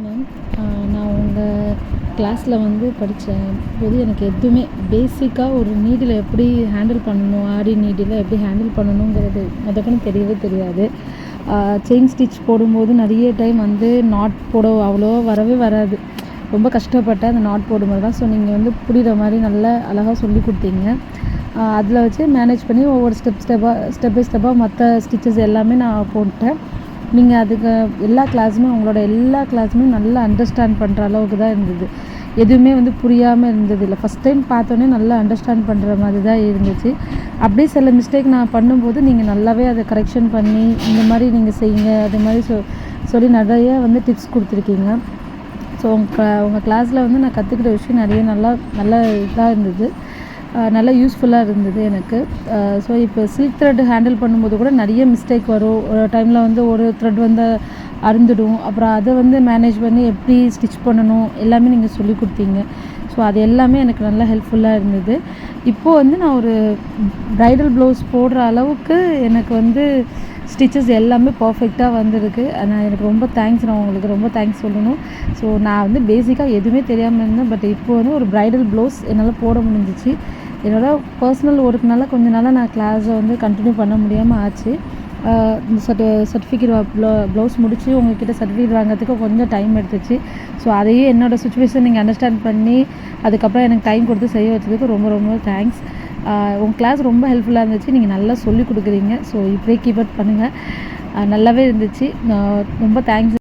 Ma'am, நான் உங்கள் கிளாஸில் வந்து படித்த போது எனக்கு எதுவுமே பேசிக்காக ஒரு நீடில் எப்படி ஹேண்டில் பண்ணணும், ஆரி நீடில் எப்படி ஹேண்டில் பண்ணணுங்கிறது முதற்கொண்டு தெரியவே தெரியாது. செயின் ஸ்டிச் போடும்போது நிறைய டைம் வந்து நாட் போட அவ்வளோவா வரவே வராது. ரொம்ப கஷ்டப்பட்டேன் அந்த நாட் போடும்போது தான். ஸோ நீங்கள் வந்து புரிகிற மாதிரி நல்லா அழகாக சொல்லி கொடுத்தீங்க. அதில் வச்சு மேனேஜ் பண்ணி ஒவ்வொரு ஸ்டெப் பை ஸ்டெப்பாக மற்ற ஸ்டிச்சஸ் எல்லாமே நான் போட்டேன். நீங்கள் அதுக்கு எல்லா கிளாஸுமே உங்களோட எல்லா கிளாஸுமே நல்லா அண்டர்ஸ்டாண்ட் பண்ணுற அளவுக்கு தான் இருந்தது. எதுவுமே வந்து புரியாமல் இருந்தது இல்லை. ஃபஸ்ட் டைம் பார்த்தோன்னே நல்லா அண்டர்ஸ்டாண்ட் பண்ணுற மாதிரி தான் இருந்துச்சு. அப்படியே சில மிஸ்டேக் நான் பண்ணும்போது நீங்கள் நல்லாவே அதை கரெக்ஷன் பண்ணி இந்த மாதிரி நீங்கள் செய்யுங்க அது மாதிரி சொல்லி நிறைய வந்து டிப்ஸ் கொடுத்துருக்கீங்க. ஸோ உங்கள் கிளாஸில் வந்து நான் கற்றுக்கிட்ட விஷயம் நிறைய நல்ல இதாக இருந்தது. நல்லா யூஸ்ஃபுல்லாக இருந்தது எனக்கு. ஸோ இப்போ சில்க் த்ரெட் ஹேண்டில் பண்ணும்போது கூட நிறைய மிஸ்டேக் வரும். ஒரு டைமில் வந்து ஒரு த்ரெட் வந்து அறுந்துடும். அப்புறம் அதை வந்து மேனேஜ் பண்ணி எப்படி ஸ்டிச் பண்ணணும் எல்லாமே நீங்கள் சொல்லி கொடுத்தீங்க. ஸோ அது எல்லாமே எனக்கு நல்லா ஹெல்ப்ஃபுல்லாக இருந்தது. இப்போது வந்து நான் ஒரு ப்ரைடல் ப்ளவுஸ் போடுற அளவுக்கு எனக்கு வந்து ஸ்டிச்சஸ் எல்லாமே பர்ஃபெக்டாக வந்திருக்கு. நான் எனக்கு ரொம்ப தேங்க்ஸ். நான் உங்களுக்கு ரொம்ப தேங்க்ஸ் சொல்லணும். ஸோ நான் வந்து பேசிக்காக எதுவுமே தெரியாமல் இருந்தேன். பட் இப்போ வந்து ஒரு ப்ரைடல் ப்ளவுஸ் என்னால் போட முடிஞ்சிச்சு. என்னோடய பர்சனல் ஒர்க்குனால கொஞ்ச நாளாக நான் கிளாஸை வந்து கண்டினியூ பண்ண முடியாமல் ஆச்சு. இந்த சர்டிஃபிகேட் ப்ளவுஸ் முடித்து உங்கள்கிட்ட சர்டிஃபிகேட் வாங்குறதுக்கு கொஞ்சம் டைம் எடுத்துச்சு. ஸோ அதையே என்னோடய சுச்சுவேஷன் நீங்கள் அண்டர்ஸ்டாண்ட் பண்ணி அதுக்கப்புறம் எனக்கு டைம் கொடுத்து செய்ய வச்சதுக்கு ரொம்ப ரொம்ப தேங்க்ஸ். உங்கள் கிளாஸ் ரொம்ப ஹெல்ப்ஃபுல்லாக இருந்துச்சு. நீங்கள் நல்லா சொல்லிக் கொடுக்குறீங்க. ஸோ இப்படியே கீப் அப் பண்ணுங்கள். நல்லாவே இருந்துச்சு. ரொம்ப தேங்க்ஸ்.